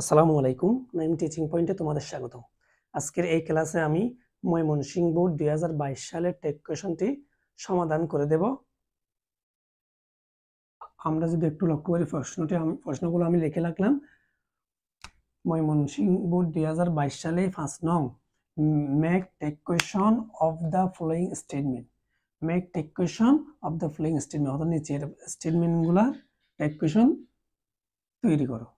আসসালামু আলাইকুম। নাইম টিচিং পয়েন্টে তোমাদের স্বাগতম। আজকের এই ক্লাসে আমি ময়মনসিংহ বোর্ড 2022 সালের টেক কোয়েশনটি সমাধান করে দেব। আমরা যদি একটু লক্ষ্য করি প্রশ্নগুলো আমি লিখে রাখলাম। ময়মনসিংহ বোর্ড 2022 সালে 1 নং make take question of the following statement. Make take question of the following statement, অর্থাৎ নিচের স্টেটমেন্টগুলো টেক কোয়েশন তৈরি করো।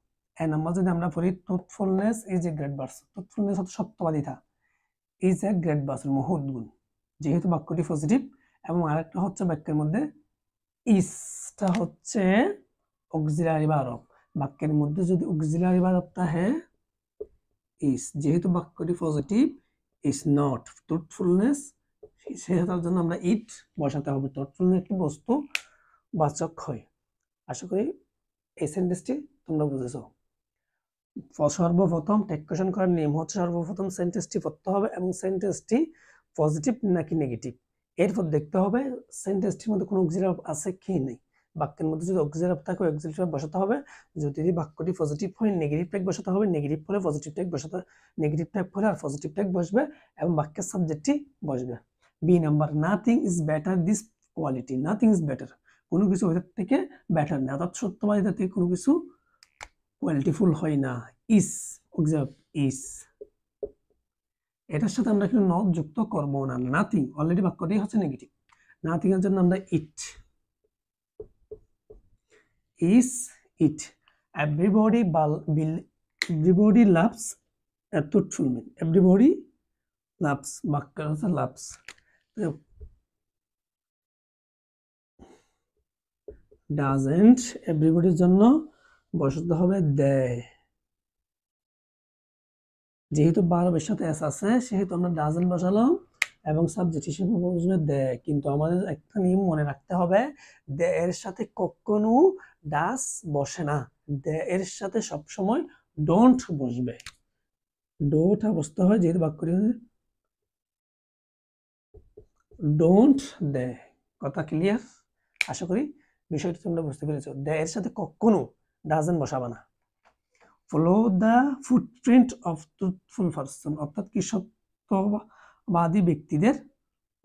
নাম্বার যদি আমরা পড়ি, truthfulness is a great virtue. Truthfulness অর্থাৎ সত্যবাদিতা, ইজ এ গ্রেট ভার্চু, মহৎ গুণ। যেহেতু বাক্যটি পজিটিভ এবং আরেকটা হচ্ছে বাক্যের মধ্যে ইজটা হচ্ছে অক্সিলারি ভার্ব। বাক্যের মধ্যে যদি অক্সিলারি ভার্বটা হয় ইজ, যেহেতু বাক্যটি পজিটিভ, ইজ নট ট্রুথফুলনেস, সেটার জন্য আমরা ইট বসাতে হবে। ট্রুথফুলনেস একটি বস্তু বাচক হয়। আশা করি এই সেন্টেন্সটি তোমরা বুঝেছো। সর্বপ্রথম টেক কোয়েশন করার নিয়ম হচ্ছে সর্বপ্রথম সেন্টেন্সটি পড়তে হবে এবং সেন্টেন্সটি পজিটিভ নাকি নেগেটিভ, এরপর দেখতে হবে সেন্টেন্সটির মধ্যে কোনো অক্সিলারি আছে কি নেই। বাক্যের মধ্যে যদি অক্সিলারি থাকে অক্সিলারি বসাতে হবে। যদি বাক্যটি পজিটিভ হয় নেগেটিভ ট্যাগ বসাতে হবে, নেগেটিভ হলে পজিটিভ ট্যাগ বসাতে, নেগেটিভ ট্যাগ হলে আর পজিটিভ ট্যাগ বসবে এবং বাক্যের সাবজেক্টটি বসবে। B number, nothing is better this quality. Nothing is better, কোনো কিছু ওইটার থেকে বেটার না, অর্থাৎ সত্যবাদিতা থেকে কোনো কিছু কোয়ালিটিফুল হয় না। ইজ অবজার্ভ ইজ, এটার সাথে আমরা কিন্তু নট যুক্ত করব না। নাথিং অলরেডি বাক্যটি হচ্ছে নেগেটিভ, নাথিং এর জন্য আমরা it, is it. Everybody everybody loves a truthful man. Everybody loves, বাক্য হচ্ছে লাভস। ডাজন্ট, এভরিবডির জন্য বসাতে হবে দেয়। যেহেতু ভার্বের সাথে এস আছে সেহেতু আমরা ডাজন্ট বসালাম এবং সাবজেক্ট হিসেবে বসবে দে। কিন্তু আমাদের একটা নিয়ম মনে রাখতে হবে, দে এর সাথে কখনো ডাস বসে না। দে এর সাথে সবসময় ডোন্ট বসবে। ডোটা বসতে হয়, যেহেতু বাক্যটি ডোন্ট দে। কথা ক্লিয়ার? আশা করি বিষয়টি তোমরা বুঝতে পেরেছো। দে এর সাথে কখনো ডাজন্ট বসাবা না। Follow the footprint of truthful person, অর্থাৎ কি সত্যবাদী ব্যক্তিদের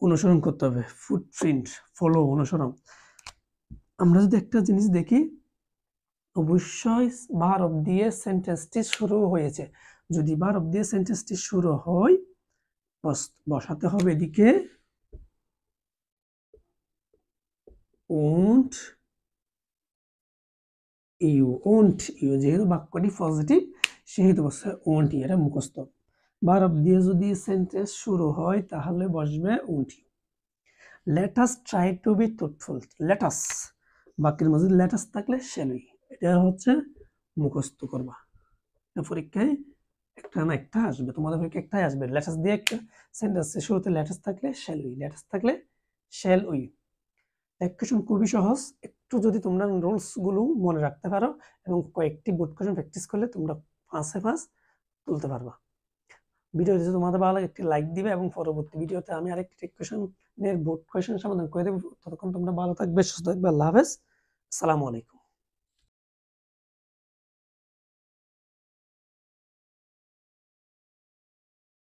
অনুসরণ করতে হবে। ফুটপ্রিন্ট, ফলো, অনুসরণ। আমরা যদি একটা জিনিস দেখি, অবশ্যই ভার্ব দিয়ে সেন্টেন্সটি শুরু হয়েছে। যদি ভার্ব দিয়ে সেন্টেন্সটি শুরু হয় বসাতে হবে এদিকে ওন্ট ইউ। ওন্ট ইউ, যেহেতু বাক্যটি পজিটিভ সেহেতু বসে ওন্ট ইউ, এটা মুখস্থ। ভার্ব দিয়ে যদি সেন্টেন্স শুরু হয় তাহলে বসবে won't you. Let us try to be truthful. Let us, বাক্যের মধ্যে লেট আস থাকলে শ্যাল উই, এটা হচ্ছে মুখস্থ করবা। পরীক্ষায় একটা না একটা আসবে, তোমাদের পরীক্ষা একটাই আসবে। লেট আস দিয়ে একটা সেন্টেন্সের শুরুতে লেট আস থাকলে শ্যাল উই, লেট আস থাকলে শ্যাল উই। টেক কোয়েশন খুবই সহজ, একটু যদি তোমরা রুলস গুলো মনে রাখতে পারো এবং কয়েকটি বোর্ড কোয়েশন প্র্যাকটিস করলে তোমরা 5 তুলতে পারবা। ভিডিওটি যদি তোমাদের ভালো লাগে একটি লাইক দিবে এবং পরবর্তী ভিডিওতে আমি আরেকটি টেক কোয়েশনের বোর্ড কোয়েশন সমাধান করে দেব। ততক্ষণ তোমরা ভালো থাকবে, সুস্থ থাকবে। আল্লাহ হাফেজ, আসসালামু আলাইকুম।